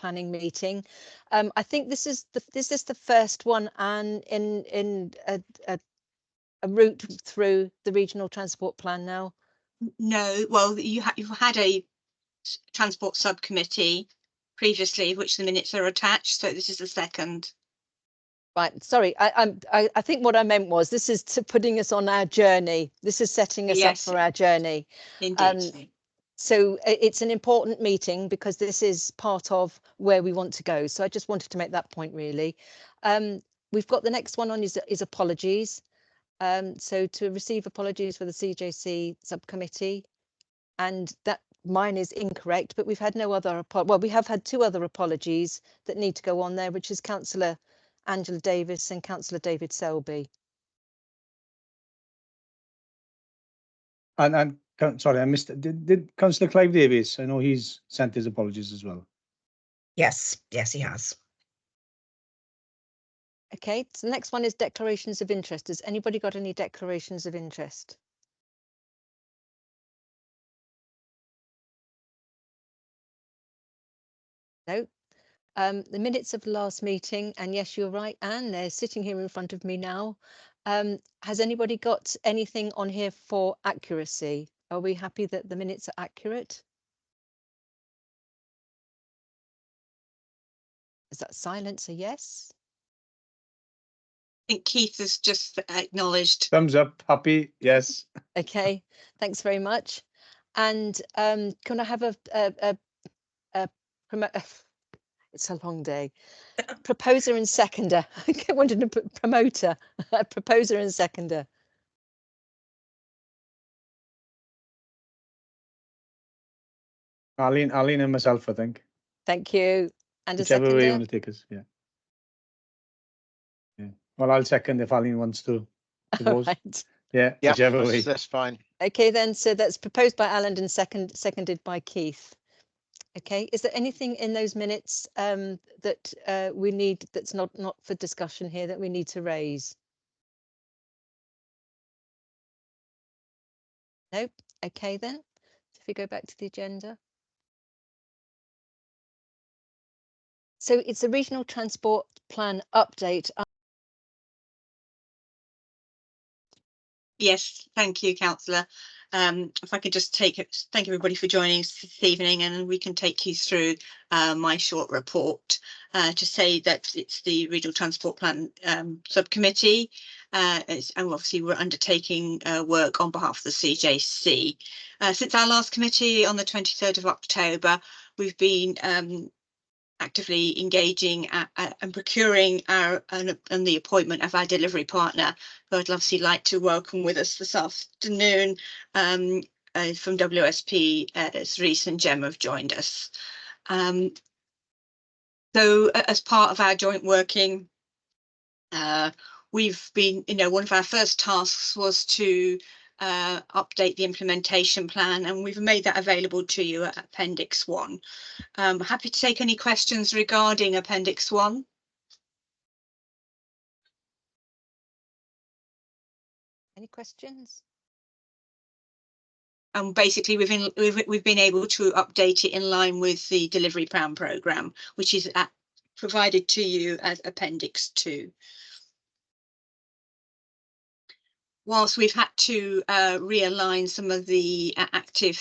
planning meeting. I think this is the first one, and in a route through the regional transport plan now. No, well, you've had a transport subcommittee previously, which the minutes are attached. So this is the second. Right. Sorry. I think what I meant was this is putting us on our journey. This is setting us up for our journey. Indeed. So it's an important meeting because this is part of where we want to go. So I just wanted to make that point, really. We've got the next one on is apologies. So to receive apologies for the CJC subcommittee, and that mine is incorrect, but we've had no other, well, we have had 2 other apologies that need to go on there, which is Councillor Angela Davis and Councillor David Selby. And sorry, I missed it. Did Councillor Clive Davis? I know he's sent his apologies as well. Yes, he has. Okay, so the next one is declarations of interest. Has anybody got any declarations of interest? No. The minutes of the last meeting, and yes, you're right, Anne, they're sitting here in front of me now. Has anybody got anything on here for accuracy? Are we happy that the minutes are accurate? Is that silence a yes? I think Keith has just acknowledged. Thumbs up, happy, yes. Okay, thanks very much. And can I have it's a long day. Proposer and seconder. I wanted to put promoter. A proposer and seconder. Arlene and myself, I think. Thank you. And whichever a seconder. way you want to take us. Yeah. Well, I'll second if Arlene wants to. Right. Yeah, whichever way. That's fine. Okay, then. So that's proposed by Alan and seconded by Keith. Okay. Is there anything in those minutes that we need that's not for discussion here that we need to raise? Nope. Okay, then. If we go back to the agenda. So it's a regional transport plan update. Yes, thank you, Councillor. If I could just thank everybody for joining us this evening, and we can take you through my short report to say that it's the Regional Transport Plan Subcommittee, and obviously we're undertaking work on behalf of the CJC. Since our last committee on the 23rd of October, we've been actively engaging and procuring and the appointment of our delivery partner, who I'd obviously like to welcome with us this afternoon from WSP. Reese and Gemma have joined us. So as part of our joint working, we've been, one of our first tasks was to update the implementation plan, and we've made that available to you at Appendix 1. Happy to take any questions regarding Appendix 1. Any questions? Basically, we've been able to update it in line with the delivery plan programme, which is provided to you as Appendix 2. Whilst we've had to realign some of the active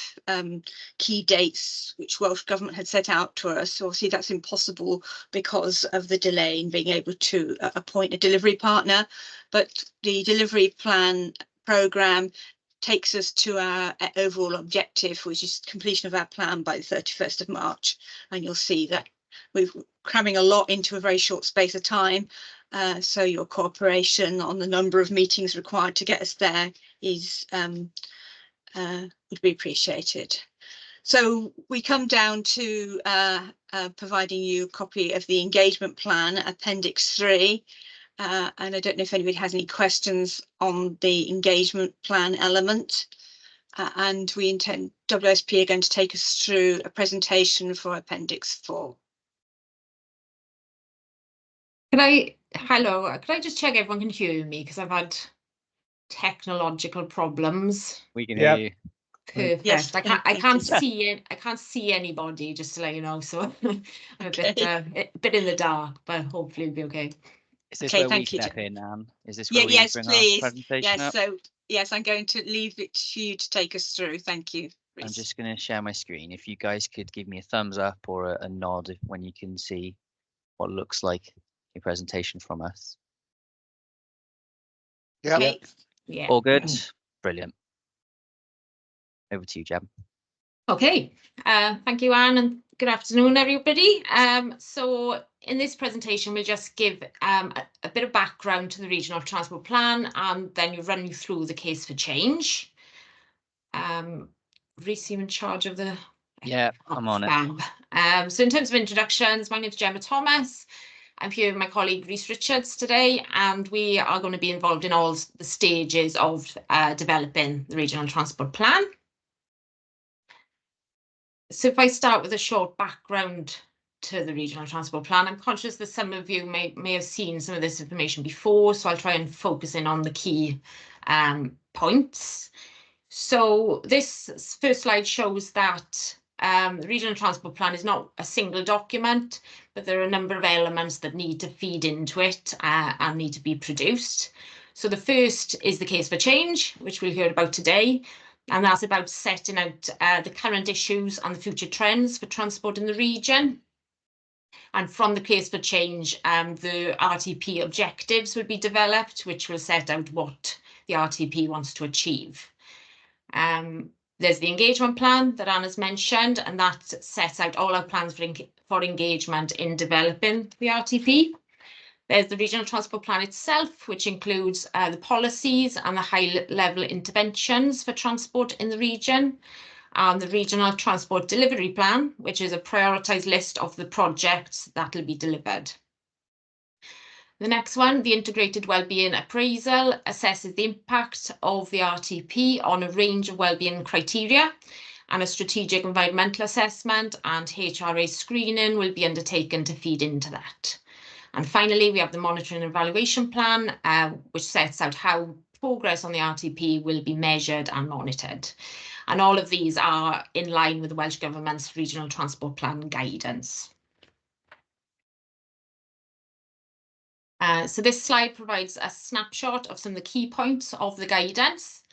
key dates which Welsh Government had set out to us, obviously that's impossible because of the delay in being able to appoint a delivery partner. But the delivery plan programme takes us to our overall objective, which is completion of our plan by the 31st of March. And you'll see that we're cramming a lot into a very short space of time. So your cooperation on the number of meetings required to get us there is would be appreciated. So we come down to providing you a copy of the engagement plan, Appendix 3. And I don't know if anybody has any questions on the engagement plan element. And we intend, WSP are going to take us through a presentation for Appendix 4. Hello, could I just check everyone can hear me, because I've had technological problems. We can hear you. Perfect. Yes, I thank can't you. see it. I can't see anybody, just to let you know. So I'm a bit in the dark, but hopefully it'll be okay. Is this Okay, where we thank you, step Jen. in, Anne? Is this Yeah, where we yes, bring please. our presentation Yes, up? so yes, I'm going to leave it to you to take us through. Thank you, I'm Reece. just going to share my screen. If you guys could give me a thumbs up or a nod when you can see what looks like a presentation from us. Yeah. Okay. Yeah. All good? Brilliant. Over to you, Jeb. Okay. Thank you, Anne, and good afternoon, everybody. So in this presentation, we'll just give a bit of background to the Regional Transport Plan, and then you run you through the case for change. Reece, you in charge of the... Yeah, I'm on it. So in terms of introductions, my name is Gemma Thomas. I'm here with my colleague Reece Richards today, and we are going to be involved in all the stages of developing the Regional Transport Plan. So if I start with a short background to the Regional Transport Plan, I'm conscious that some of you may have seen some of this information before, so I'll try and focus in on the key points. So this first slide shows that the Regional Transport Plan is not a single document, but there are a number of elements that need to feed into it and need to be produced. So the first is the case for change, which we'll hear about today, and that's about setting out the current issues and the future trends for transport in the region. And from the case for change, the RTP objectives will be developed, which will set out what the RTP wants to achieve. There's the engagement plan that Anna's mentioned, and that sets out all our plans for engagement in developing the RTP. There's the Regional Transport Plan itself, which includes the policies and the high-level interventions for transport in the region, and the Regional Transport Delivery Plan, which is a prioritised list of the projects that will be delivered. The next one, the Integrated Wellbeing Appraisal, assesses the impact of the RTP on a range of wellbeing criteria, and a strategic environmental assessment and HRA screening will be undertaken to feed into that. And finally, we have the Monitoring and Evaluation Plan, which sets out how progress on the RTP will be measured and monitored. And all of these are in line with the Welsh Government's Regional Transport Plan guidance. So this slide provides a snapshot of some of the key points of the guidance.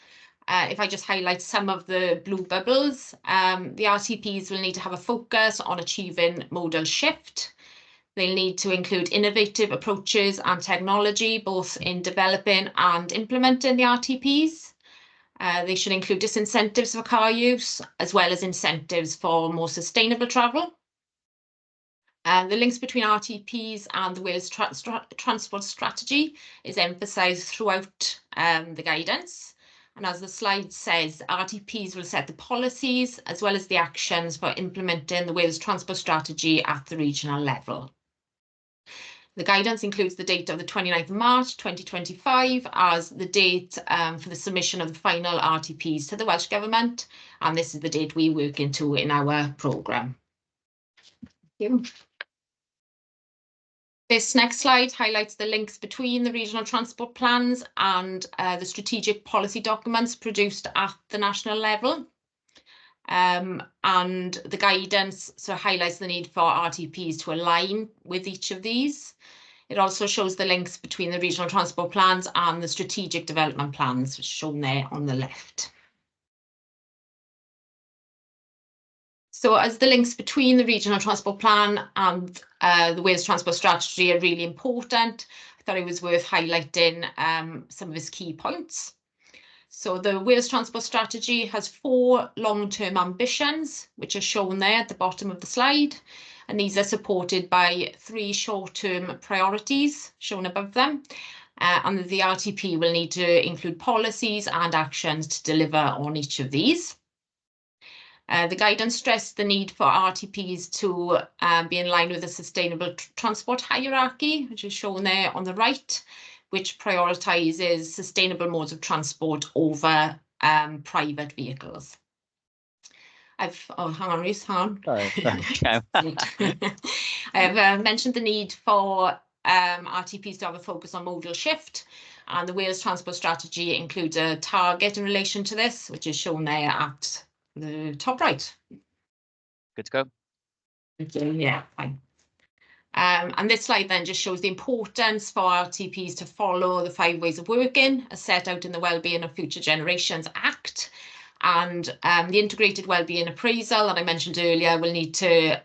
If I just highlight some of the blue bubbles, the RTPs will need to have a focus on achieving modal shift. They'll need to include innovative approaches and technology, both in developing and implementing the RTPs. They should include disincentives for car use, as well as incentives for more sustainable travel. The links between RTPs and the Wales Transport Strategy is emphasised throughout the guidance. And as the slide says, RTPs will set the policies as well as the actions for implementing the Wales Transport Strategy at the regional level. The guidance includes the date of the 29th of March 2025 as the date for the submission of the final RTPs to the Welsh Government, and this is the date we work into in our programme. Thank you. This next slide highlights the links between the regional transport plans and the strategic policy documents produced at the national level. And the guidance highlights the need for RTPs to align with each of these. It also shows the links between the regional transport plans and the strategic development plans, which is shown there on the left. So as the links between the regional transport plan and the Wales Transport Strategy are really important, I thought it was worth highlighting some of its key points. So the Wales Transport Strategy has 4 long-term ambitions, which are shown there at the bottom of the slide. And these are supported by 3 short-term priorities shown above them. And the RTP will need to include policies and actions to deliver on each of these. The guidance stressed the need for RTPs to be in line with the sustainable transport hierarchy, which is shown there on the right, which prioritises sustainable modes of transport over private vehicles. Hang on, Reece, hang on. Sorry. I have mentioned the need for RTPs to have a focus on modal shift, and the Wales Transport Strategy includes a target in relation to this, which is shown there at the top right. Good to go. Yeah, fine. And this slide then just shows the importance for RTPs to follow the 5 ways of working as set out in the Wellbeing of Future Generations Act. And the integrated wellbeing appraisal that I mentioned earlier will need to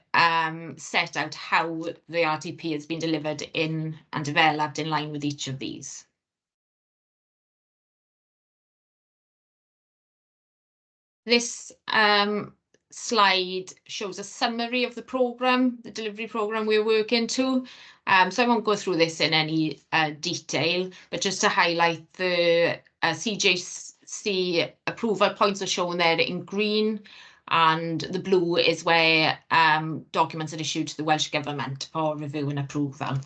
set out how the RTP has been delivered in and developed in line with each of these. This slide shows a summary of the programme, the delivery programme we're working to. So I won't go through this in any detail, but just to highlight the CJC approval points are shown there in green, and the blue is where documents are issued to the Welsh Government for review and approval.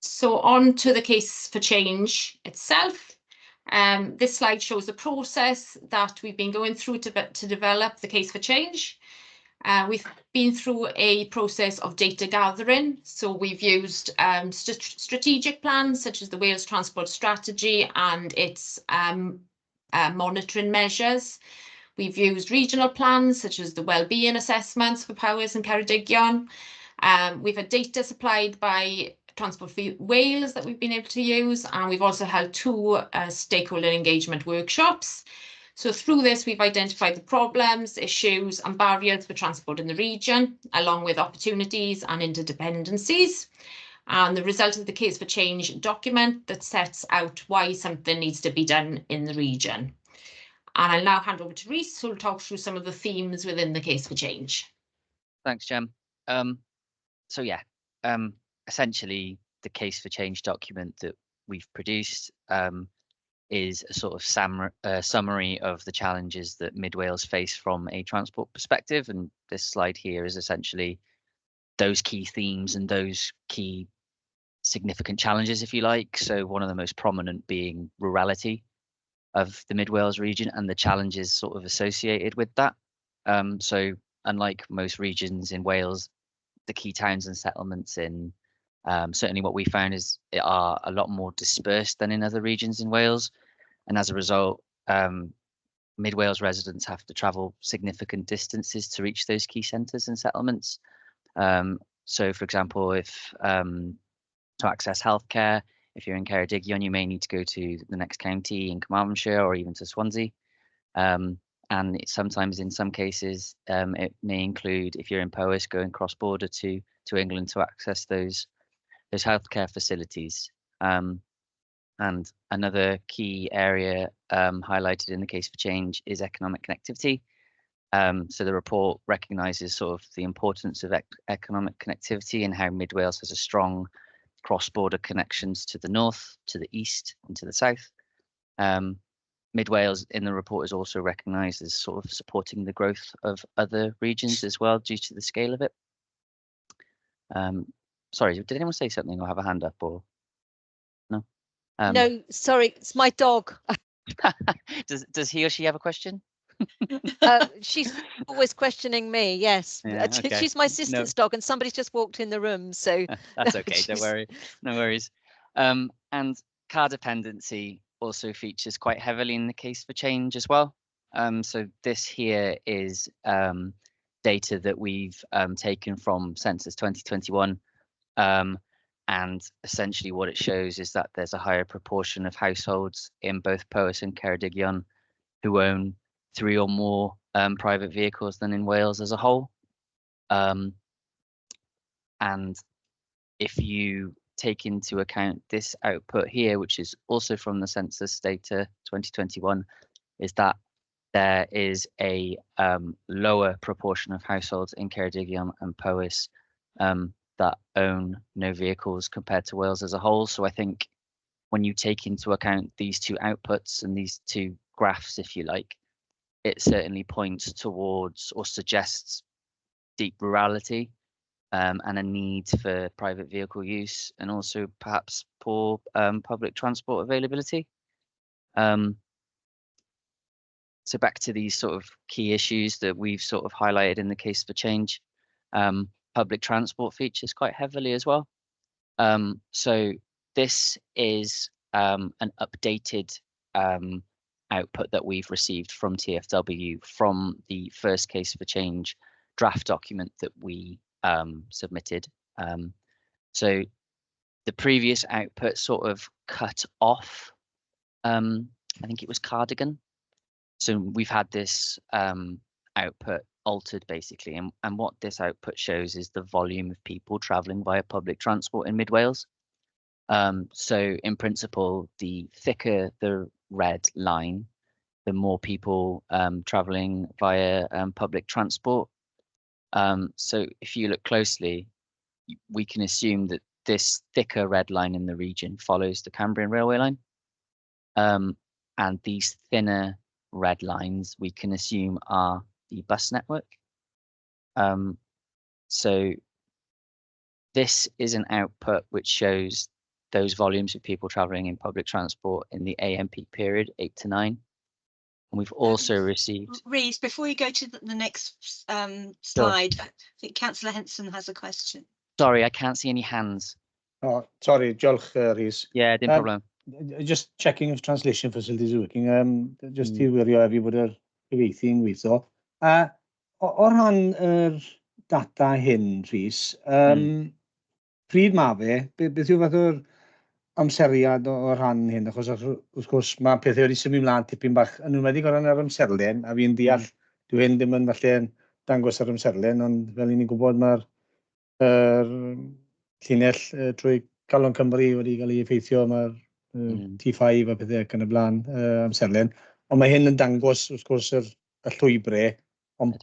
So on to the case for change itself. This slide shows the process that we've been going through to develop the case for change. We've been through a process of data gathering. So we've used strategic plans such as the Wales Transport Strategy and its monitoring measures. We've used regional plans such as the wellbeing assessments for Powys and Ceredigion. We've had data supplied by Transport for Wales that we've been able to use, and we've also held 2 stakeholder engagement workshops. So through this, we've identified the problems, issues and barriers for transport in the region, along with opportunities and interdependencies. And the result of the case for change document that sets out why something needs to be done in the region. And I'll now hand over to Rhys, who will talk through some of the themes within the case for change. Thanks, Jem. So yeah, essentially the case for change document that we've produced is a sort of summary of the challenges that Mid Wales face from a transport perspective, and this slide here is essentially those key themes and those key significant challenges, if you like. So one of the most prominent being rurality of the Mid Wales region and the challenges sort of associated with that. So unlike most regions in Wales, the key towns and settlements in certainly what we found is it are a lot more dispersed than in other regions in Wales, and as a result, Mid Wales residents have to travel significant distances to reach those key centres and settlements. So, for example, if to access healthcare, if you're in Ceredigion, you may need to go to the next county in Carmarthenshire or even to Swansea. And sometimes, in some cases, it may include, if you're in Powys, going cross-border to England to access those healthcare facilities. And another key area highlighted in the case for change is economic connectivity. So the report recognises sort of the importance of economic connectivity and how Mid Wales has a strong cross-border connections to the north, to the east, and to the south. Mid Wales in the report is also recognised as sort of supporting the growth of other regions as well due to the scale of it. Sorry, did anyone say something or have a hand up or no? No, sorry, it's my dog. Does he or she have a question? She's always questioning me. Yes, Yeah, okay. She's my sister's dog, and somebody's just walked in the room. So that's okay. Don't worry, no worries. And car dependency also features quite heavily in the case for change as well. So this here is data that we've taken from Census 2021. And essentially what it shows is that there's a higher proportion of households in both Powys and Ceredigion who own 3 or more private vehicles than in Wales as a whole. And if you take into account this output here, which is also from the census data 2021, is that there is a lower proportion of households in Ceredigion and Powys that own no vehicles compared to Wales as a whole. So I think when you take into account these 2 outputs and these 2 graphs, if you like, it certainly points towards or suggests deep rurality and a need for private vehicle use, and also perhaps poor public transport availability. So back to these sort of key issues that we've sort of highlighted in the case for change. Public transport features quite heavily as well. So this is an updated output that we've received from TFW from the first case for change draft document that we submitted. So the previous output sort of cut off, I think it was Cardigan. So we've had this output altered basically, and what this output shows is the volume of people travelling via public transport in Mid Wales. So in principle, the thicker the red line, the more people travelling via public transport. So if you look closely, we can assume that this thicker red line in the region follows the Cambrian railway line. And these thinner red lines we can assume are the bus network. So this is an output which shows those volumes of people travelling in public transport in the AM peak period, 8 to 9. And we've also received... Reece, before you go to the next slide, I think Councillor Henson has a question. Sorry, I can't see any hands. Oh, sorry, diolch, Rhys. Yeah, dim problem. Just checking if translation facilities are working. Just i wirio fi bod yr cyfieithu'n gweithio. O ran yr data hyn, Rhys, pryd ma fe, beth yw fath o'r amseriad o ran hyn? Achos wrth gwrs mae pethau wedi symud mlaen tipyn bach yn ymwedig o ran yr amserlen, a fi'n deall, dyw hyn ddim yn falle'n dangos yr amserlen, ond fel ni'n gwybod mae'r llinell trwy Galon Cymru wedi cael ei effeithio, mae'r T5 a pethau ac yn y blaen amserlen. Ond mae hyn yn dangos, wrth gwrs, y llwybrau, ond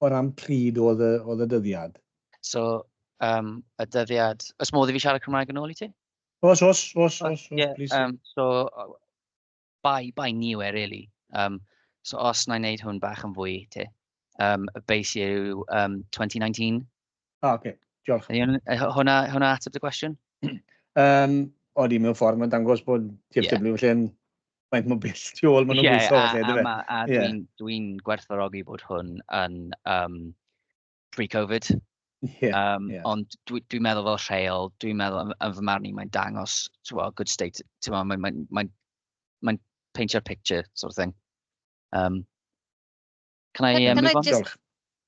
o ran pryd oedd y dyddiad. So, y dyddiad... Os modd i fi siarad Cymraeg yn ôl i ti? Os, Yeah, please. so, by niwe, really. So, os na i wneud hwn bach yn fwy i ti, y beis yw 2019. Oce, diolch. Hwna ateb dy gwestiwn? Odi mewn ffordd, mae'n dangos bod TFW lle'n maent mae'n bell tu ôl maen nhw'n gweithio. A dwi'n gwerthfawrogi bod hwn yn pre-Covid. Ond dwi'n meddwl fel rheol, dwi'n meddwl yn fy marn i mae'n dangos good state, mae'n paintio'r picture sort of thing. Can I move on? Just,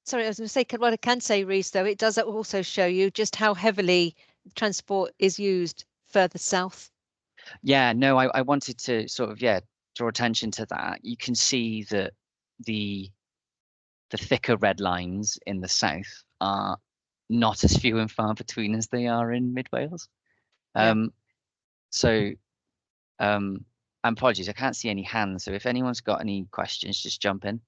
sorry, I was going to say, what I can say, Rhys, though, it does also show you just how heavily transport is used further south. Yeah, no, I wanted to sort of, draw attention to that. You can see that the thicker red lines in the south are not as few and far between as they are in Mid Wales. So, apologies, I can't see any hands. So if anyone's got any questions, just jump in.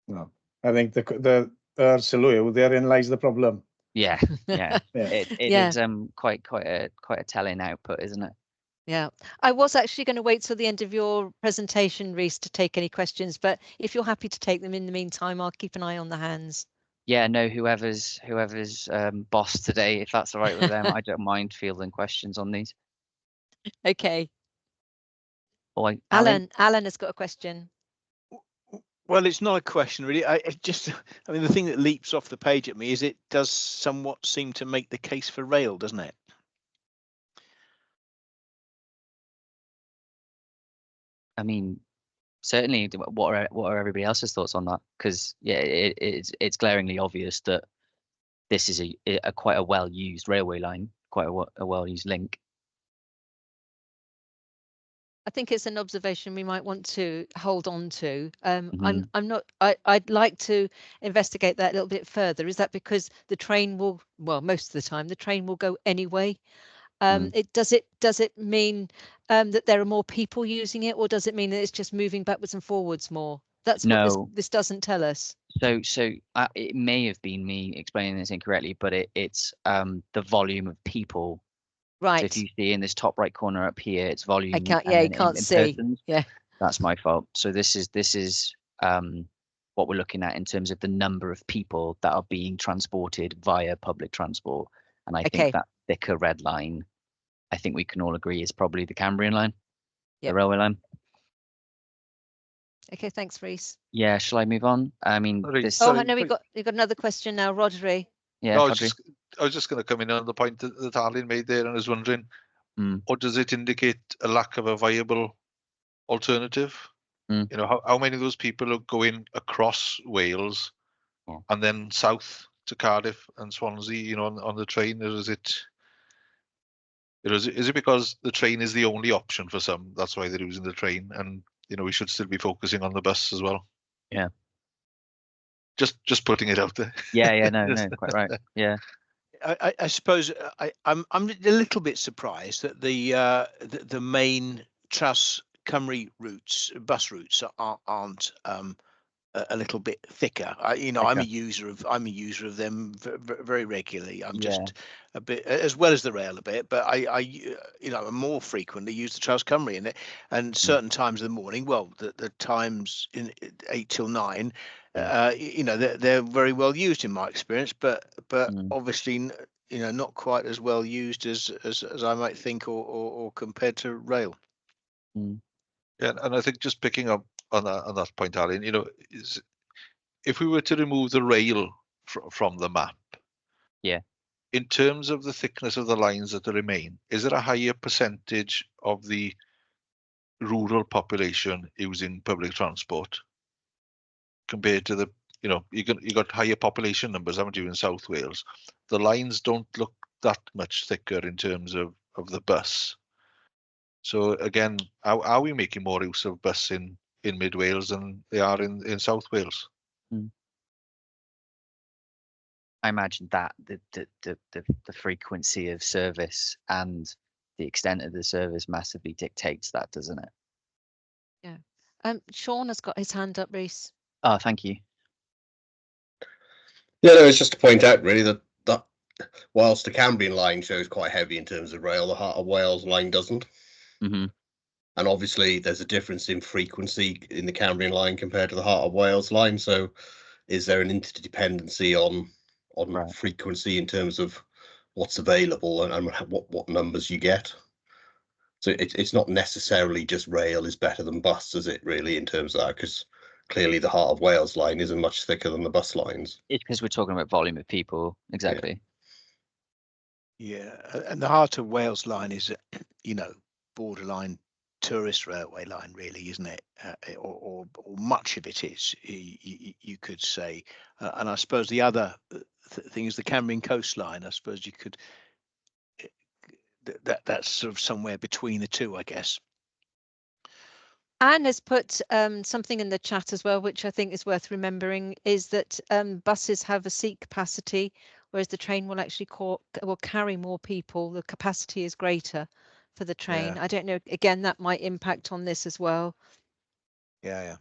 No, I think the sylw, therein lies the problem. Yeah. It is quite a telling output, isn't it? Yeah, I was actually going to wait till the end of your presentation, Rhys, to take any questions, but if you're happy to take them in the meantime, I'll keep an eye on the hands. Yeah, no, whoever's boss today, if that's all right with them, I don't mind fielding questions on these. Okay. Alan has got a question. Well, it's not a question really. I mean, the thing that leaps off the page at me is it does somewhat seem to make the case for rail, doesn't it? I mean, certainly, what are everybody else's thoughts on that? Because it's glaringly obvious that this is a quite a well-used railway line, quite a well-used link. I think it's an observation we might want to hold on to. I'd like to investigate that a little bit further. Is that because the train will, well, most of the time the train will go anyway? Does it mean that there are more people using it, or does it mean that it's just moving backwards and forwards more? That's what this doesn't tell us. So it may have been me explaining this incorrectly, but it's the volume of people. Right. So if you see in this top right corner up here, it's volume. I can't. Yeah, you can't see. Persons. Yeah. That's my fault. So this is what we're looking at in terms of the number of people that are being transported via public transport. And I think that thicker red line, I think we can all agree, is probably the Cambrian line, the railway line. Okay, thanks, Rhys. Yeah, shall I move on? I mean, no, we've got another question now, Rodri. Yeah, no, I was just going to come in on the point that Arlene made there, and I was wondering or does it indicate a lack of a viable alternative? Mm. You know, how many of those people are going across Wales and then south to Cardiff and Swansea, you know, on the train? Or is it, you know, is it because the train is the only option for some? That's why they're using the train, and you know, we should still be focusing on the bus as well. Yeah. Just putting it out there. Yeah, no, quite right. Yeah. I suppose I'm a little bit surprised that the main Tras Cymru routes, bus routes, aren't a little bit thicker. I'm a user of them very regularly. I'm just a bit, as well as the rail a bit, but I more frequently use the Tras Cymru and certain times of the morning. Well, the times in 8 till 9. They're very well used in my experience, but obviously, not quite as well used as I might think, or compared to rail. Yeah, and I think just picking up on that point, Alan, if we were to remove the rail from the map, in terms of the thickness of the lines that remain, is there a higher percentage of the rural population using public transport compared to the, you got higher population numbers, haven't you, in South Wales? The lines don't look that much thicker in terms of the bus. So again, are we making more use of bus in Mid Wales than they are in South Wales? I imagine that the frequency of service and the extent of the service massively dictates that, doesn't it? Yeah. Sean has got his hand up, Reese. Oh, thank you. Yeah, no, it's just to point out really that whilst the Cambrian line shows quite heavy in terms of rail, the Heart of Wales line doesn't. And obviously there's a difference in frequency in the Cambrian line compared to the Heart of Wales line. So is there an interdependency on frequency in terms of what's available and what numbers you get? So it's not necessarily just rail is better than bus, is it really, in terms of that? Because clearly the Heart of Wales line isn't much thicker than the bus lines. It's because we're talking about volume of people. Exactly. Yeah, and the Heart of Wales line is, borderline tourist railway line, really, isn't it? Or much of it is, you could say. And I suppose the other thing is the Cambrian coastline. I suppose you could, that's sort of somewhere between the two, I guess. Anne has put something in the chat as well, which I think is worth remembering, is that buses have a seat capacity, whereas the train will actually will carry more people. The capacity is greater for the train. Yeah. I don't know, again, that might impact on this as well. Yeah.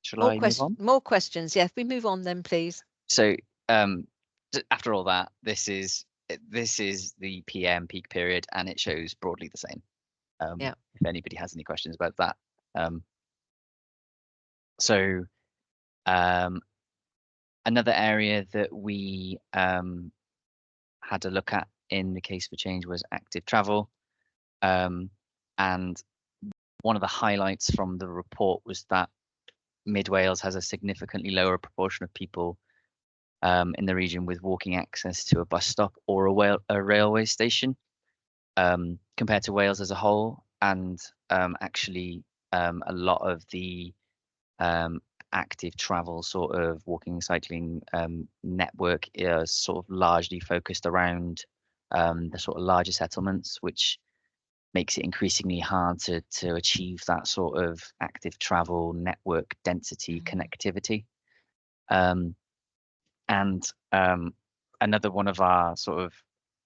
Shall I move on? More questions. Yeah, if we move on then, please. So after all that, this is the PM peak period, and it shows broadly the same. If anybody has any questions about that. Another area that we had a look at in the case for change was active travel. And one of the highlights from the report was that Mid Wales has a significantly lower proportion of people in the region with walking access to a bus stop or a railway station compared to Wales as a whole. And actually, a lot of the active travel sort of walking and cycling network is sort of largely focused around the sort of larger settlements, which makes it increasingly hard to achieve that sort of active travel network density connectivity. And another one of our sort of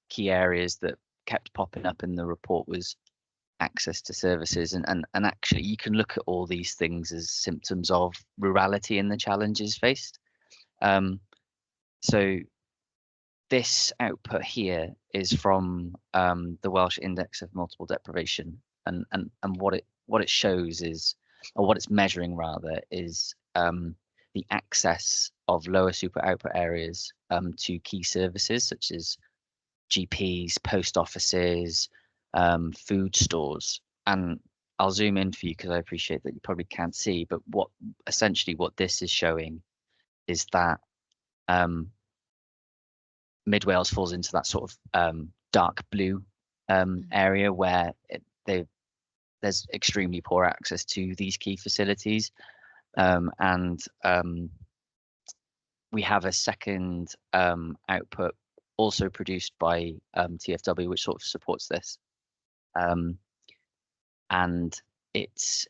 key areas that kept popping up in the report was access to services, and actually you can look at all these things as symptoms of rurality and the challenges faced. So this output here is from the Welsh Index of Multiple Deprivation, and what it shows is, or what it's measuring rather, is the access of lower super output areas to key services such as GPs, post offices, food stores. And I'll zoom in for you because I appreciate that you probably can't see, but what this is showing is that Mid Wales falls into that sort of dark blue area where there's extremely poor access to these key facilities, and we have a second output also produced by TFW, which sort of supports this, and it's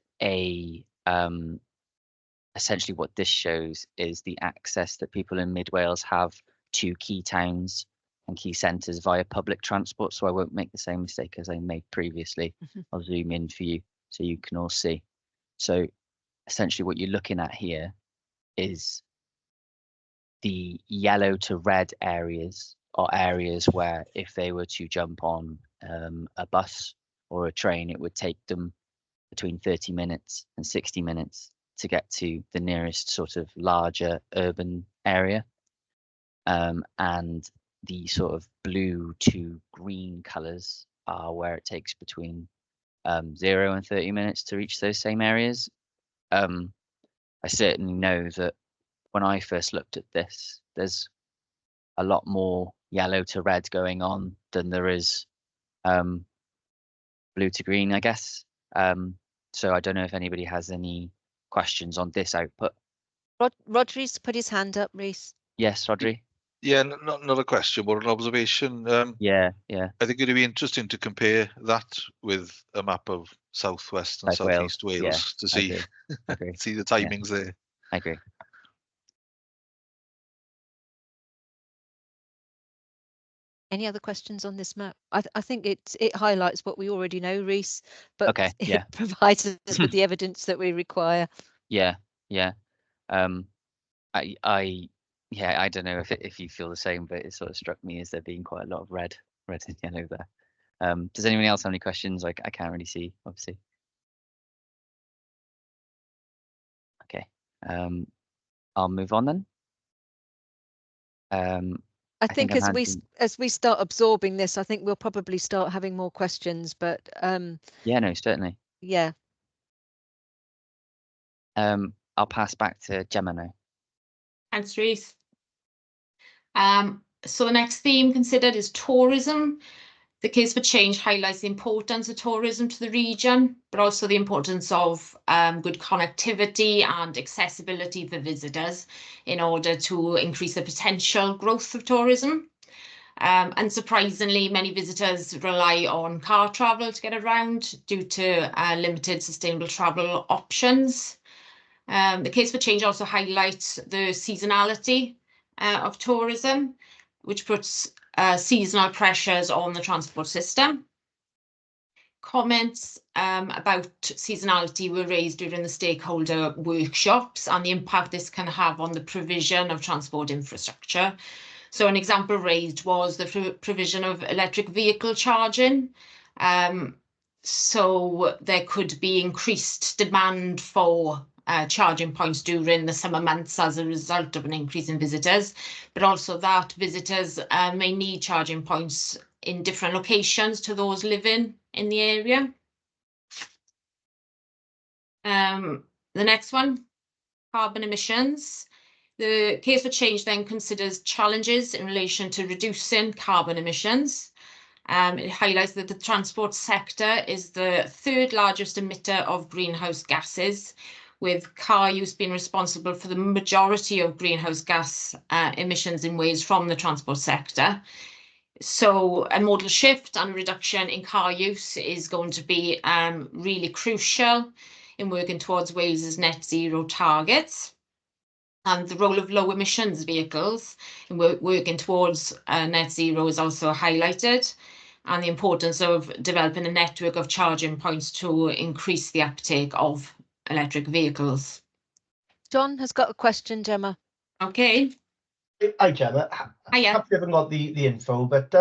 essentially what this shows is the access that people in Mid Wales have to key towns and key centres via public transport. So I won't make the same mistake as I made previously. I'll zoom in for you so you can all see. So essentially what you're looking at here is the yellow to red areas are areas where if they were to jump on a bus or a train, it would take them between 30 minutes and 60 minutes to get to the nearest sort of larger urban area. And the sort of blue to green colours are where it takes between 0 and 30 minutes to reach those same areas. I certainly know that when I first looked at this, there's a lot more yellow to red going on than there is blue to green, I guess. So I don't know if anybody has any questions on this output. Rodri's put his hand up, Rhys. Yes, Rodri? Yeah, not a question, but an observation. Yeah. I think it'd be interesting to compare that with a map of southwest and South southeast Wales, yeah, to see I agree. see the timings there. I agree. Any other questions on this map? I think it highlights what we already know, Rhys, but Okay, yeah. it provides us with the evidence that we require. Yeah. I don't know if you feel the same, but it sort of struck me as there being quite a lot of red and yellow there. Does anyone else have any questions? I can't really see, obviously. Okay. I'll move on then. I think as we start absorbing this, I think we'll probably start having more questions, but yeah, no, certainly. Yeah. I'll pass back to Gemma now. Thanks, Rhys. So the next theme considered is tourism. The Case for Change highlights the importance of tourism to the region, but also the importance of good connectivity and accessibility for visitors in order to increase the potential growth of tourism. Unsurprisingly, many visitors rely on car travel to get around due to limited sustainable travel options. The Case for Change also highlights the seasonality of tourism, which puts seasonal pressures on the transport system. Comments about seasonality were raised during the stakeholder workshops and the impact this can have on the provision of transport infrastructure. So an example raised was the provision of electric vehicle charging. So there could be increased demand for charging points during the summer months as a result of an increase in visitors, but also that visitors may need charging points in different locations to those living in the area. The next one, carbon emissions. The Case for Change then considers challenges in relation to reducing carbon emissions. It highlights that the transport sector is the third largest emitter of greenhouse gases, with car use being responsible for the majority of greenhouse gas emissions in Wales from the transport sector. So a modal shift and a reduction in car use is going to be really crucial in working towards Wales's net zero targets. And the role of low emissions vehicles in working towards net zero is also highlighted, and the importance of developing a network of charging points to increase the uptake of electric vehicles. John has got a question, Gemma. Okay. Hi, Gemma. Hiya. Perhaps you haven't got the info, but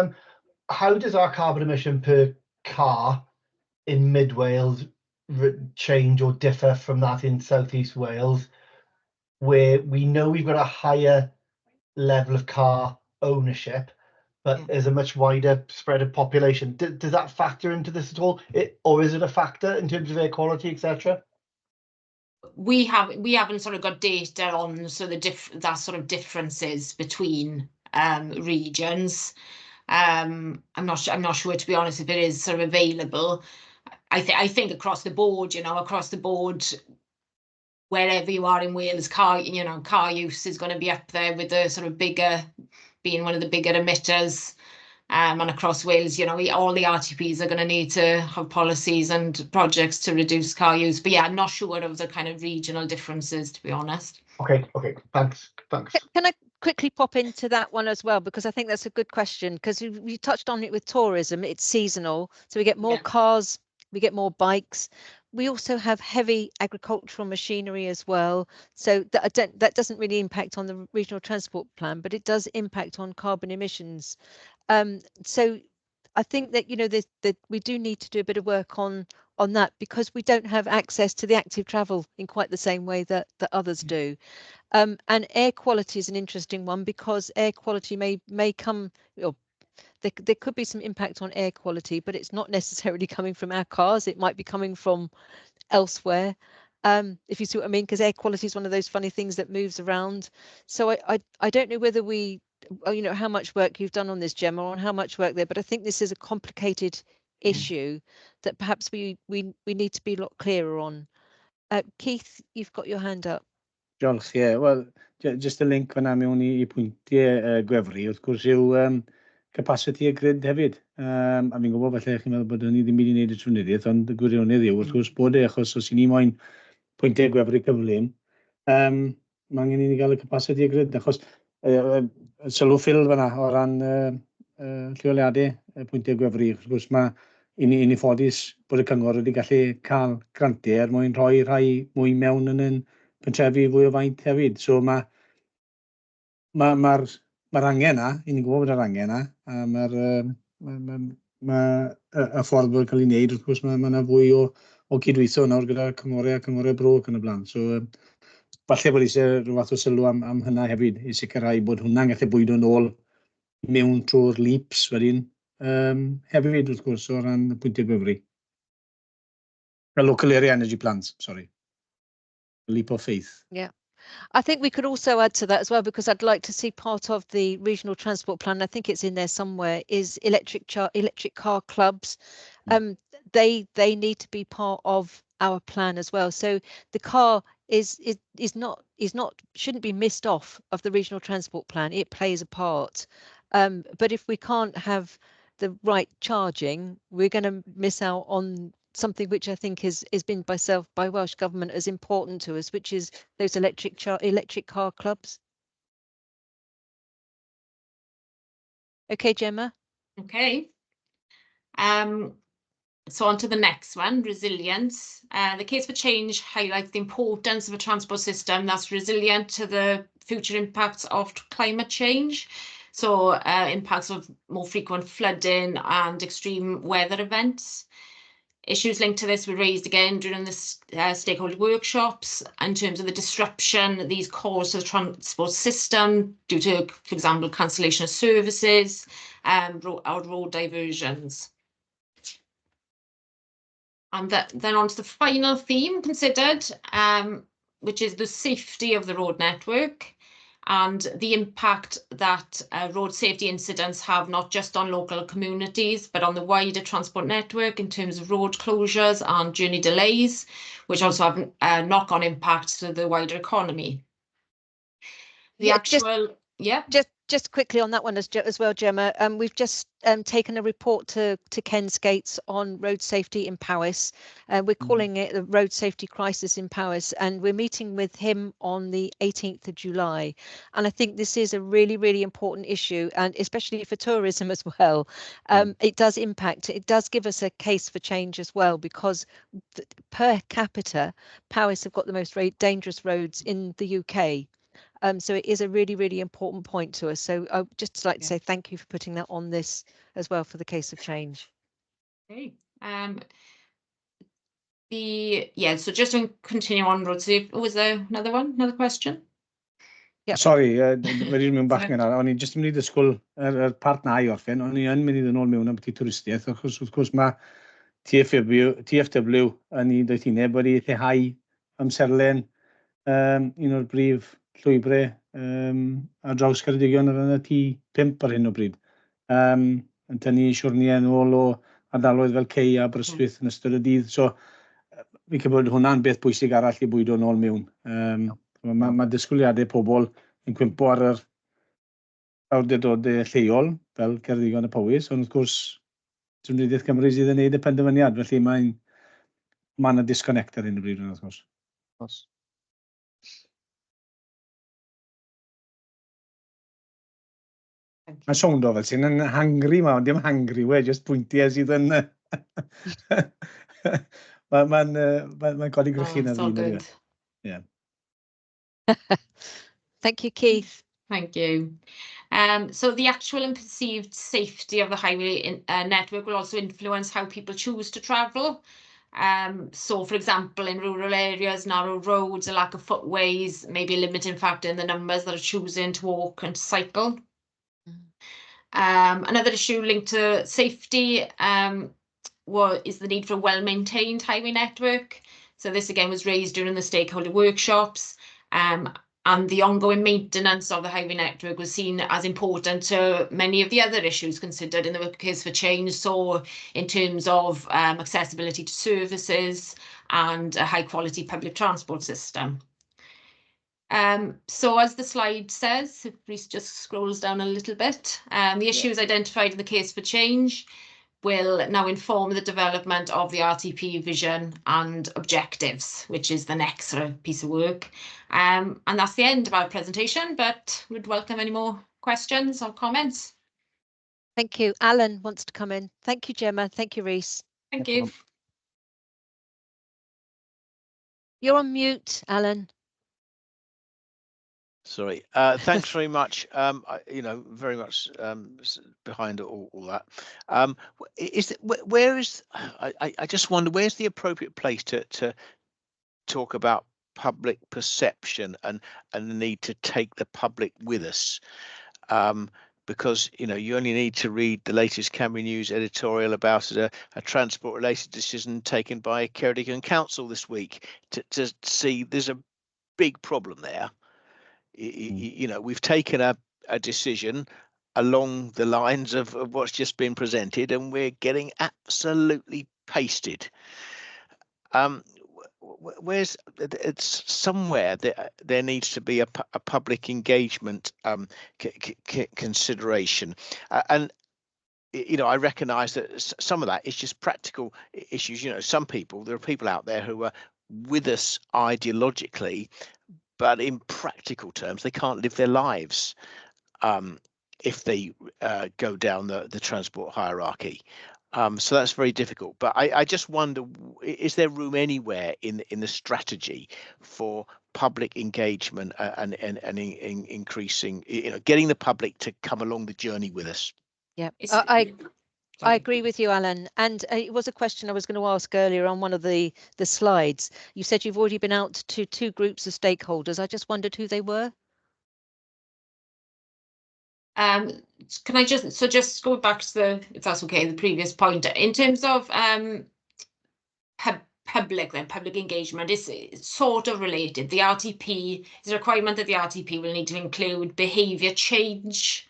how does our carbon emission per car in Mid Wales change or differ from that in South East Wales, where we know we've got a higher level of car ownership, but there's a much wider spread of population? Does that factor into this at all, or is it a factor in terms of air quality, etc.? We haven't sort of got data on that sort of differences between regions. I'm not sure, to be honest, if it is sort of available. I think across the board, wherever you are in Wales, car use is going to be up there with the sort of being one of the bigger emitters. And across Wales, all the RTPs are going to need to have policies and projects to reduce car use. But yeah, I'm not sure of the kind of regional differences, to be honest. Okay, thanks. Can I quickly pop into that one as well, because I think that's a good question, because we touched on it with tourism. It's seasonal, so we get more cars, we get more bikes. We also have heavy agricultural machinery as well, so that doesn't really impact on the regional transport plan, but it does impact on carbon emissions. So I think that that we do need to do a bit of work on that, because we don't have access to the active travel in quite the same way that others do. And air quality is an interesting one, because air quality may come, or there could be some impact on air quality, but it's not necessarily coming from our cars. It might be coming from elsewhere, if you see what I mean, because air quality is one of those funny things that moves around. So I don't know whether how much work you've done on this, Gemma, on how much work there, but I think this is a complicated issue that perhaps we need to be a lot clearer on. Keith, you've got your hand up. Diolch, wel, just y link fyna mewn I pwyntiau gwefru, wrth gwrs yw capacity y grid hefyd. A fi'n gwybod falle chi'n meddwl bod ni ddim wedi gwneud y trwyddiaeth, ond y gwirionedd yw, wrth gwrs bod achos os i ni moyn pwyntiau gwefru cyflym, mae angen i ni gael y capacity y grid, achos sylw ffil fyna o ran lleoliadau pwyntiau gwefru, wrth gwrs mae i ni ffodus bod y cyngor wedi gallu cael grantiau mwyn rhoi rhai mwy mewn yn yn pentrefi fwy o faint hefyd. So mae'r angen yna, i ni'n gwybod bod yr angen yna, a y ffordd bod yn cael ei wneud, wrth gwrs mae yna fwy o cydweithio nawr gyda cyngorau bro ac yn y blaen. So falle bod eisiau rhyw fath o sylw am hynna hefyd, i sicrhau bod hwnna'n gallu bwydo nôl mewn trwy'r leaps wedyn, hefyd wrth gwrs o ran y pwyntiau gwefru. Local area energy plans, sorry. Leap of faith. Yeah, I think we could also add to that as well, because I'd like to see part of the regional transport plan, I think it's in there somewhere, is electric car clubs. They need to be part of our plan as well. So the car shouldn't be missed off of the regional transport plan. It plays a part. But if we can't have the right charging, we're going to miss out on something which I think is been by Welsh Government as important to us, which is those electric car clubs. Okay, Gemma. Okay. So on to the next one, resilience. The Case for Change highlights the importance of a transport system that's resilient to the future impacts of climate change. So impacts of more frequent flooding and extreme weather events. Issues linked to this were raised again during the stakeholder workshops in terms of the disruption these cause to the transport system due to, for example, cancellation of services or road diversions. And then on to the final theme considered, which is the safety of the road network and the impact that road safety incidents have not just on local communities, but on the wider transport network in terms of road closures and journey delays, which also have a knock-on impact to the wider economy. Just quickly on that one as well, Gemma, we've just taken a report to Ken Skates on road safety in Powys. We're calling it the road safety crisis in Powys, and we're meeting with him on the 18th of July. And I think this is a really, really important issue, and especially for tourism as well. It does impact, it does give us a case for change as well, because per capita, Powys have got the most dangerous roads in the UK. So it is a really, really important point to us. So I'd just like to say thank you for putting that on this as well for the Case of Change. Okay. So just to continue on road safety, was there another question? Yeah. Sorry, wedi mynd bach yn ar. O'n i jyst yn mynd i ddysgwyl yr part na I orffen, o'n i yn mynd i ddyn nhw'n mewn am byti twristiaeth, achos wrth gwrs mae TFW yn un o'i thineb wedi lleihau amserlen un o'r brif llwybrau ar draws Ceredigion ar yn y T5 ar hyn o bryd. Yn tynnu siwrniau yn ôl o ardaloedd fel Cei a Aberystwyth yn ystod y dydd. So, fi'n credu bod hwnna'n beth bwysig arall i bwydo nôl mewn. Mae disgwyliadau pobl yn cwympo ar yr awdurdodau lleol, fel Ceredigion a Powys, ond wrth gwrs, Trefnidiaeth Cymru sydd yn gwneud y penderfyniad, felly mae yna disconnect ar hyn o bryd, wrth gwrs. Mae'n sownd o fel sy'n yn hangry ma, ond dim hangry we, just pwyntiau sydd yn... Mae'n codi grychu na ddyn. Good. Yeah. Thank you, Keith. Thank you. So the actual and perceived safety of the highway network will also influence how people choose to travel. So, for example, in rural areas, narrow roads, a lack of footways may be a limiting factor in the numbers that are choosing to walk and cycle. Another issue linked to safety is the need for a well-maintained highway network. So this again was raised during the stakeholder workshops, and the ongoing maintenance of the highway network was seen as important to many of the other issues considered in the case for change. So in terms of accessibility to services and a high-quality public transport system. So as the slide says, if Reece just scrolls down a little bit, the issues identified in the case for change will now inform the development of the RTP vision and objectives, which is the next sort of piece of work. And that's the end of our presentation, but we'd welcome any more questions or comments. Thank you. Alan wants to come in. Thank you, Gemma. Thank you, Reece. Thank you. You're on mute, Alan. Sorry. Thanks very much. Very much behind all that. I just wonder, where's the appropriate place to talk about public perception and the need to take the public with us? Because you only need to read the latest Cambria News editorial about a transport-related decision taken by Ceredigion Council this week to see there's a big problem there. We've taken a decision along the lines of what's just been presented, and we're getting absolutely pasted. It's somewhere there needs to be a public engagement consideration, and I recognise that some of that is just practical issues. There are people out there who are with us ideologically, but in practical terms, they can't live their lives if they go down the transport hierarchy. So that's very difficult. But I just wonder, is there room anywhere in the strategy for public engagement and increasing, getting the public to come along the journey with us? Yeah, I agree with you, Alan. And it was a question I was going to ask earlier on one of the slides. You said you've already been out to 2 groups of stakeholders. I just wondered who they were. Can I just go back to if that's okay, the previous point in terms of public engagement is sort of related. The RTP is a requirement that the RTP will need to include behaviour change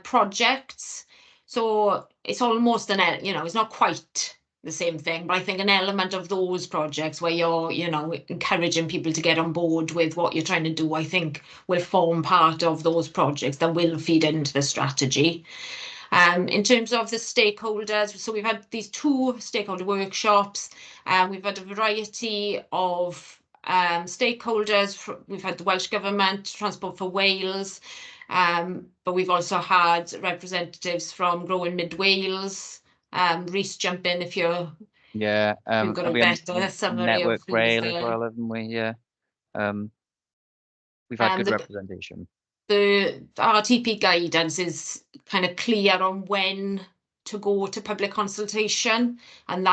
projects. So it's almost it's not quite the same thing, but I think an element of those projects where you're, encouraging people to get on board with what you're trying to do, I think will form part of those projects that will feed into the strategy. In terms of the stakeholders, so we've had these 2 stakeholder workshops, we've had a variety of stakeholders. We've had the Welsh Government, Transport for Wales, but we've also had representatives from Growing Mid Wales. Reece, jump in if you're. Yeah, you've got a better summary Network of Rail as well, haven't we? Yeah. We've had good representation. The RTP guidance is kind of clear on when to go to public consultation, and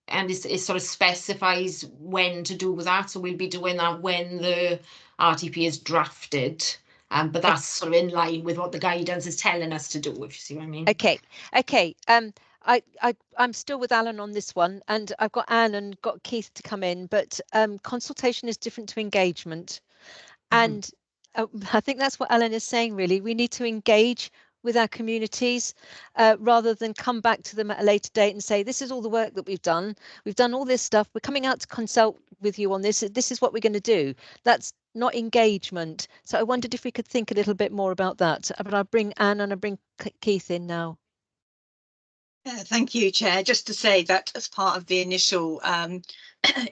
it sort of specifies when to do that. So we'll be doing that when the RTP is drafted. But that's sort of in line with what the guidance is telling us to do, if you see what I mean. Okay. I'm still with Alan on this one, and I've got Anne and got Keith to come in, but consultation is different to engagement. And I think that's what Alan is saying, really. We need to engage with our communities rather than come back to them at a later date and say, this is all the work that we've done. We've done all this stuff. We're coming out to consult with you on this. This is what we're going to do. That's not engagement. So I wondered if we could think a little bit more about that. But I'll bring Anne and I'll bring Keith in now. Thank you, Chair. Just to say that as part of the initial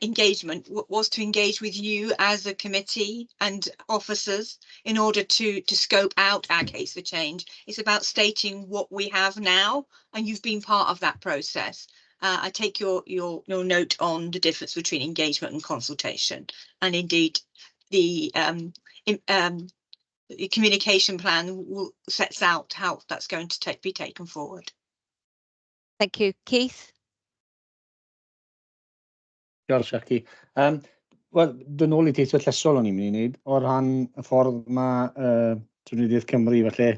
engagement was to engage with you as a committee and officers in order to scope out our case for change. It's about stating what we have now, and you've been part of that process. I take your note on the difference between engagement and consultation, and indeed the communication plan sets out how that's going to be taken forward. Thank you. Keith? Diolch, Jackie. Wel, dyn nôl I teithio llesol o'n i'n mynd I wneud, o ran y ffordd mae Trinidaeth Cymru, falle,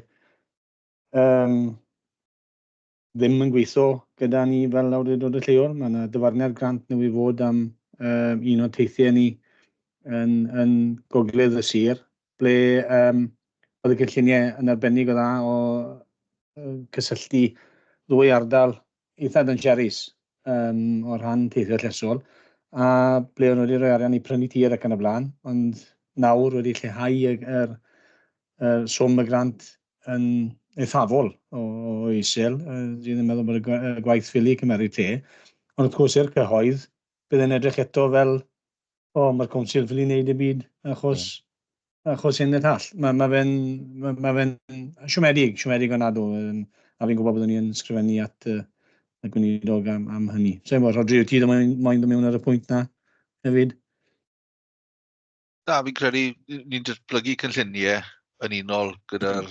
ddim yn gweithio gyda ni fel awdurdod y lleol. Mae yna dyfarniad grant nhw I fod am un o teithiau ni yn gogledd y sir, ble oedd y cynlluniau yn arbennig o dda o cysylltu ddwy ardal eitha dangerus o ran teithio llesol, a ble o'n wedi rhoi arian I prynu tir ac yn y blaen, ond nawr wedi lleihau yr swm y grant yn eithafol o Israel. Dwi ddim yn meddwl bod y gwaith ffili cymeryd lle, ond wrth gwrs i'r cyhoedd, bydd yn edrych eto fel, mae'r Council ffili wneud y byd achos hyn y llall. Mae fe'n siomedig o nadw, a fi'n gwybod byddwn ni yn sgrifennu at y gweinidog am hynny. So, Rodri, wyt ti ddim moyn dod mewn ar y pwynt na hefyd? Na, fi'n credu ni'n datblygu cynlluniau yn unol gyda'r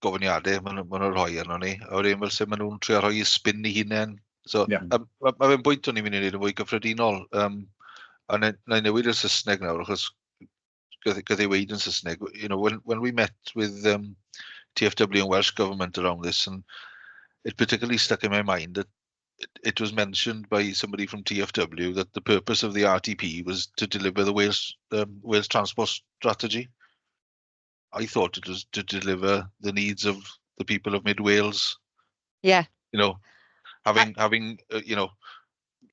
gofyniadau maen nhw'n rhoi arno ni, a wedyn fel sef maen nhw'n trio rhoi spin I hunain. So, mae fe'n bwynt o'n i'n mynd I wneud yn fwy gyffredinol. A na I newid y Saesneg nawr, achos gyda ei weid yn Saesneg. You know, when we met with TFW and Welsh Government around this, and it particularly stuck in my mind that it was mentioned by somebody from TFW that the purpose of the RTP was to deliver the Wales Transport Strategy. I thought it was to deliver the needs of the people of Mid Wales. Yeah. You know, having you know,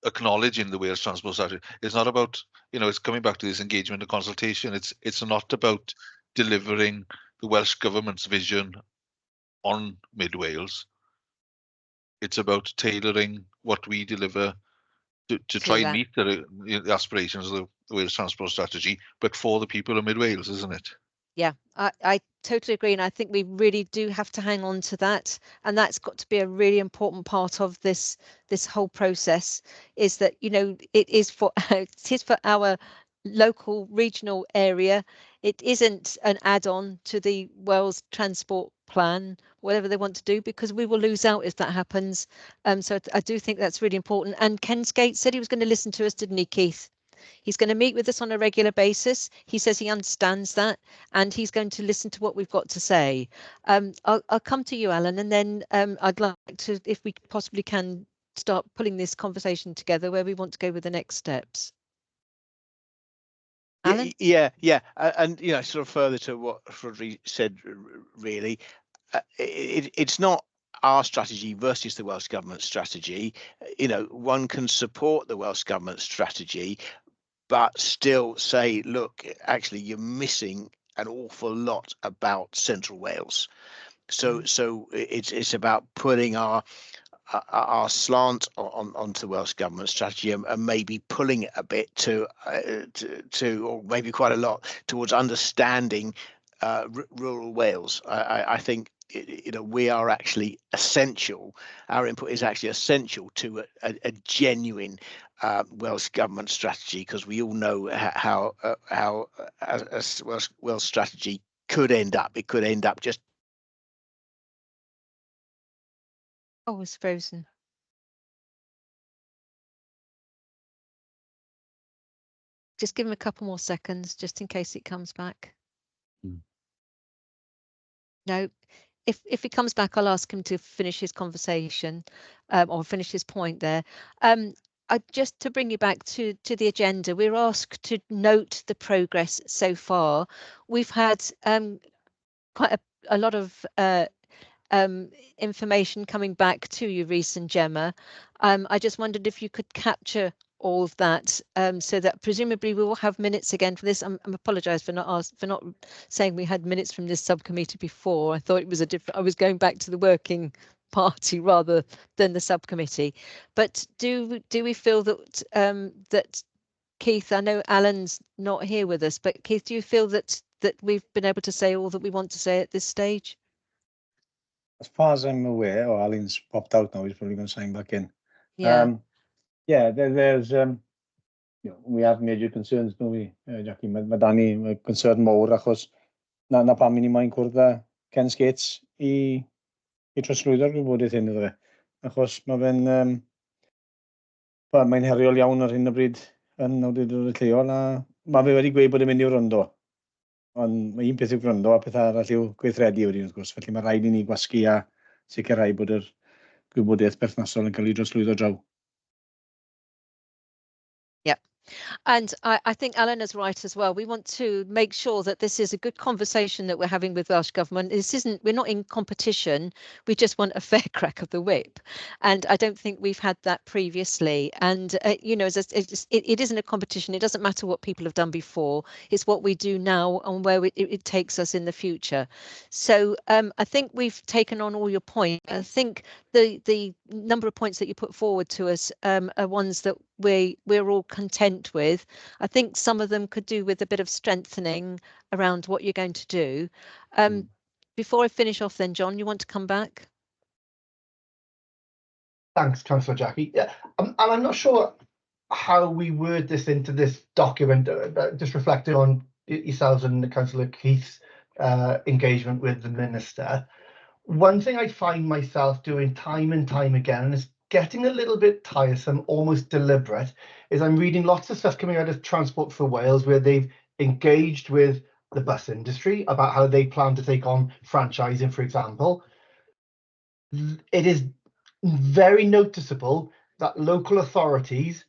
acknowledging the Wales Transport Strategy. It's not about, you know, it's coming back to this engagement and consultation. It's not about delivering the Welsh Government's vision on Mid Wales. It's about tailoring what we deliver to try and meet the aspirations of the Wales Transport Strategy, but for the people of Mid Wales, isn't it? Yeah, I totally agree, and I think we really do have to hang on to that, and that's got to be a really important part of this whole process. Is that, you know, it is for our local regional area. It isn't an add-on to the Wales Transport Plan, whatever they want to do, because we will lose out if that happens. So I do think that's really important. And Ken Skate said he was going to listen to us, didn't he, Keith? He's going to meet with us on a regular basis. He says he understands that, and he's going to listen to what we've got to say. I'll come to you, Alan, and then I'd like to, if we possibly can, start pulling this conversation together where we want to go with the next steps. Alan? Yeah, and you know, sort of further to what Rodri said, really, it's not our strategy versus the Welsh Government strategy. You know, one can support the Welsh Government strategy, but still say, look, actually, you're missing an awful lot about Central Wales. So it's about putting our slant onto the Welsh Government strategy and maybe pulling it a bit to or maybe quite a lot towards understanding rural Wales. I think, you know, we are actually essential. Our input is actually essential to a genuine Welsh Government strategy, because we all know how a Welsh strategy could end up. It could end up just. Oh, it's frozen. Just give him a couple more seconds, just in case it comes back. No, if it comes back, I'll ask him to finish his conversation or finish his point there. just to bring you back to the agenda, we're asked to note the progress so far. We've had quite a lot of information coming back to you, Rhys and Gemma. I just wondered if you could capture all of that, so that presumably we will have minutes again for this. I'm apologise for not saying we had minutes from this subcommittee before. I thought it was I was going back to the working party rather than the subcommittee. But do we feel that that Keith, I know Alan's not here with us, but Keith, do you feel that we've been able to say all that we want to say at this stage? As far as I'm aware, Alan's popped out now, he's probably going to sign back in. Yeah. Yeah, there's we have major concerns, don't we, Jackie? Mae Danny concern mawr achos na pam ni mae'n cwrdd â Ken Skates i trosglwyddo'r gwybodaeth hyn iddo fe. Achos mae'n heriol iawn ar hyn o bryd yn awdurdod y lleol, a mae fe wedi gweud bod yn mynd i'w rondo. Ond mae un peth yw gwrando a peth arall yw gweithredu wedyn wrth gwrs, felly mae rhaid i ni gwasgu a sicrhau bod yr gwybodaeth berthnasol yn cael ei droslwyddo draw. And I think Alan is right as well. We want to make sure that this is a good conversation that we're having with Welsh Government. We're not in competition. We just want a fair crack of the whip. And I don't think we've had that previously. And, it isn't a competition. It doesn't matter what people have done before. It's what we do now and where it takes us in the future. So I think we've taken on all your points. I think the number of points that you put forward to us are ones that we're all content with. I think some of them could do with a bit of strengthening around what you're going to do. Before I finish off then, John, you want to come back? Thanks, Councillor Jackie. Yeah, and I'm not sure how we word this into this document, just reflecting on yourselves and Councillor Keith's engagement with the Minister. One thing I find myself doing time and time again, and it's getting a little bit tiresome, almost deliberate, is I'm reading lots of stuff coming out of Transport for Wales where they've engaged with the bus industry about how they plan to take on franchising, for example. It is very noticeable that local authorities,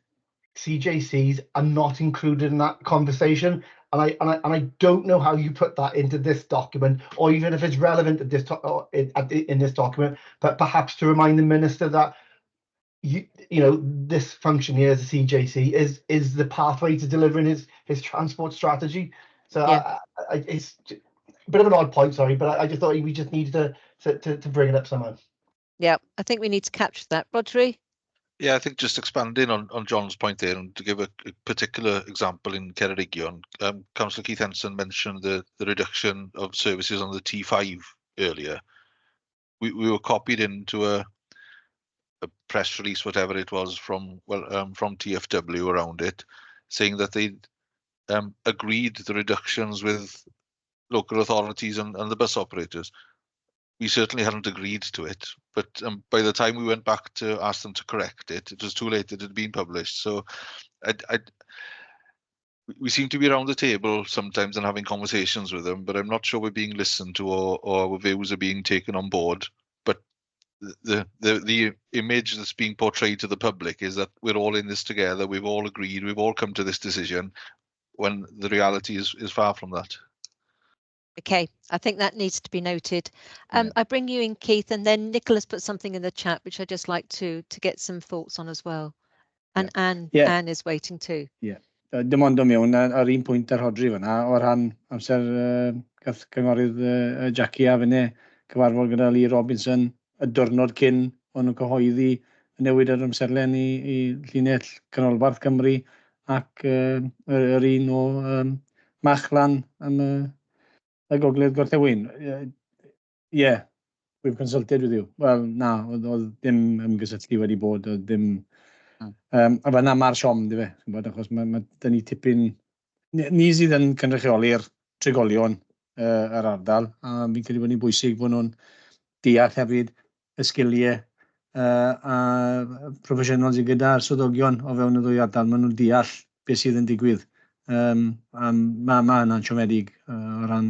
CJCs, are not included in that conversation. And I don't know how you put that into this document, or even if it's relevant at this in this document, but perhaps to remind the Minister that this function here as a CJC is the pathway to delivering his transport strategy. So yeah. It's a bit of an odd point, sorry, but I just thought we just needed to bring it up somehow. Yeah, I think we need to capture that. Rodri? Yeah, I think just expanding on John's point there, and to give a particular example in Ceredigion, Councillor Keith Henson mentioned the reduction of services on the T5 earlier. We were copied into a press release, whatever it was, from TFW around it, saying that they agreed the reductions with local authorities and the bus operators. We certainly hadn't agreed to it, but by the time we went back to ask them to correct it, it was too late. It had been published. So we seem to be around the table sometimes and having conversations with them, but I'm not sure we're being listened to or our views are being taken on board. But the image that's being portrayed to the public is that we're all in this together. We've all agreed. We've all come to this decision, when the reality is far from that. Okay, I think that needs to be noted. I bring you in, Keith, and then Nicholas put something in the chat, which I'd just like to get some thoughts on as well. And Anne is waiting too. Yeah, dim ond o mewn ar un pwynt ar Rodri fyna, o ran amser gath cynghorydd Jackie a fyny cyfarfod gyda Lee Robinson, y diwrnod cyn o'n nhw'n cyhoeddi newid yr amserlen i llinell canolbarth Cymru, ac yr un o Machlan am y gogledd gorllewin. Yeah, we've consulted with you. Wel, na, oedd dim ymgysylltu wedi bod, oedd dim... A fanna mae'r siom, di fe, achos mae dyn ni tipyn... Ni sydd yn cynrychioli'r trigolion yr ardal, a fi'n credu bod ni'n bwysig bod nhw'n deall hefyd y sgiliau a proffesiynol sydd gyda'r swyddogion o fewn y ddwy ardal. Maen nhw'n deall beth sydd yn digwydd. Mae hynna'n siomedig o ran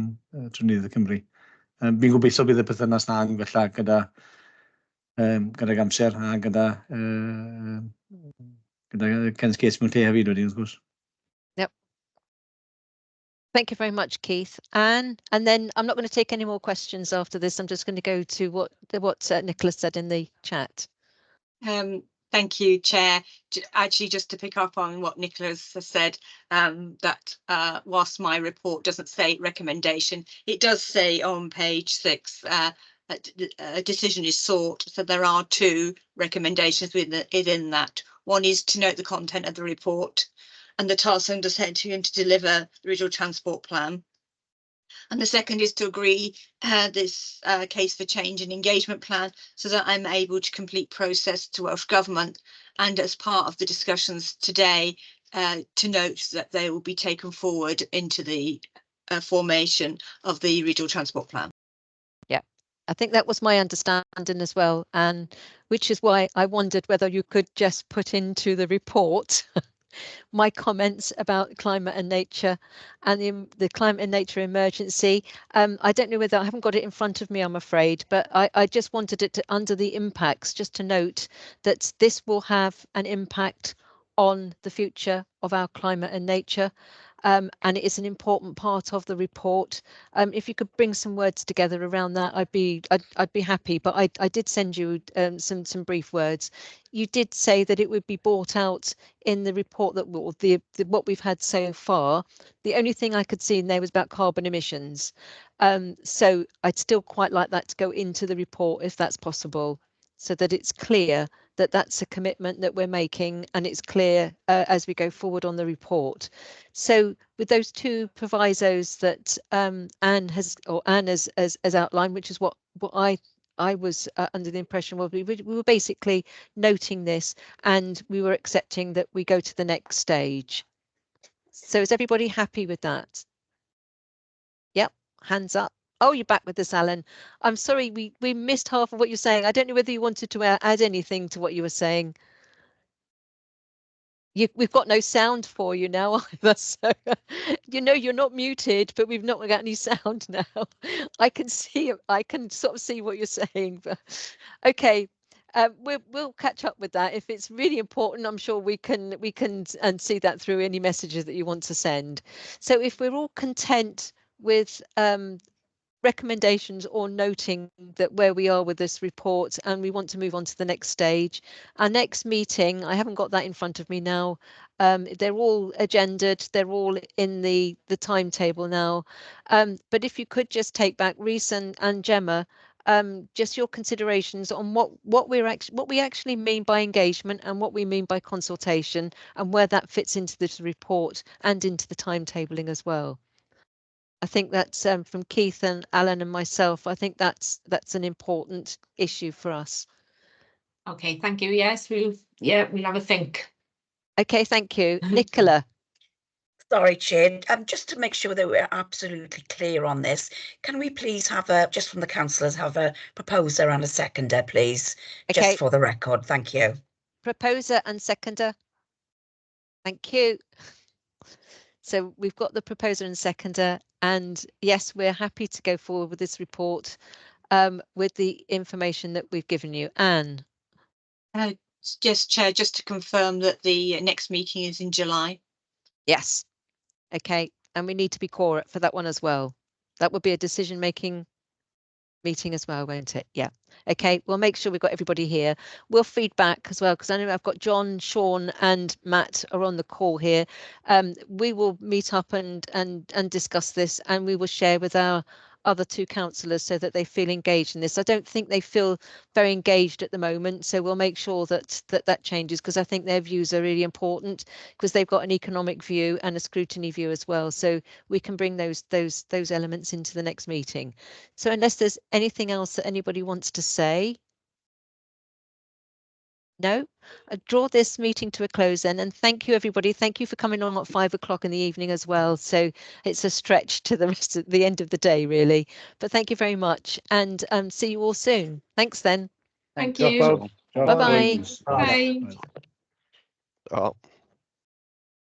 Trynydd y Cymru. Fi'n gobeithio bydd y perthynas na'n gwella gyda'r amser a gyda gyda Ken Skates mewn lle hefyd wedyn, wrth gwrs. Thank you very much, Keith. Anne, and then I'm not going to take any more questions after this. I'm just going to go to what Nicholas said in the chat. Thank you, Chair. Actually, just to pick up on what Nicholas has said, that whilst my report doesn't say recommendation, it does say on page 6 a decision is sought. So there are 2 recommendations within that. One is to note the content of the report and the task undertaken to deliver the regional transport plan. And the second is to agree this case for change and engagement plan so that I'm able to complete process to Welsh Government, and as part of the discussions today to note that they will be taken forward into the formation of the regional transport plan. Yeah, I think that was my understanding as well, and which is why I wondered whether you could just put into the report my comments about climate and nature and the climate and nature emergency. I don't know whether I haven't got it in front of me, I'm afraid, but I just wanted it to, under the impacts, just to note that this will have an impact on the future of our climate and nature. And it is an important part of the report. If you could bring some words together around that, I'd be happy. But I did send you some brief words. You did say that it would be brought out in the report that what we've had so far. The only thing I could see in there was about carbon emissions. So I'd still quite like that to go into the report if that's possible, so that it's clear that that's a commitment that we're making, and it's clear as we go forward on the report. So with those 2 provisos that Anne has outlined, which is what I was under the impression was we were basically noting this, and we were accepting that we go to the next stage. So is everybody happy with that? Yep, hands up. Oh, you're back with us, Alan. I'm sorry, we missed half of what you're saying. I don't know whether you wanted to add anything to what you were saying. We've got no sound for you now either, so you're not muted, but we've not got any sound now. I can sort of see what you're saying, but okay. We'll catch up with that. If it's really important, I'm sure we can and see that through any messages that you want to send. So if we're all content with recommendations or noting that where we are with this report and we want to move on to the next stage, our next meeting, I haven't got that in front of me now, they're all agendaed, they're all in the timetable now, but if you could just take back, Rhys and Gemma, just your considerations on what we actually mean by engagement and what we mean by consultation, and where that fits into this report and into the timetabling as well. I think that's from Keith and Alan and myself. I think that's an important issue for us. Okay, thank you. Yes, we'll have a think. Okay, thank you. Nicola. Sorry, Chair. Just to make sure that we're absolutely clear on this, can we please have just from the councillors, have a proposer and a seconder, please? Okay. Just for the record. Thank you. Proposer and seconder. Thank you. So we've got the proposer and seconder, and yes, we're happy to go forward with this report with the information that we've given you. Anne. Yes, Chair, just to confirm that the next meeting is in July. Yes. Okay, and we need to be core for that one as well. That would be a decision-making meeting as well, won't it? Yeah. Okay, we'll make sure we've got everybody here. We'll feed back as well, because I know I've got John, Sean and Matt are on the call here. We will meet up and discuss this, and we will share with our other 2 councillors so that they feel engaged in this. I don't think they feel very engaged at the moment, so we'll make sure that changes, because I think their views are really important, because they've got an economic view and a scrutiny view as well, so we can bring those elements into the next meeting. So unless there's anything else that anybody wants to say. No, I draw this meeting to a close then, and thank you everybody. Thank you for coming on at 5 o'clock in the evening as well. So it's a stretch to the rest of the end of the day really, but thank you very much, and see you all soon. Thanks then. Thank you. Bye-bye. Bye. Bye.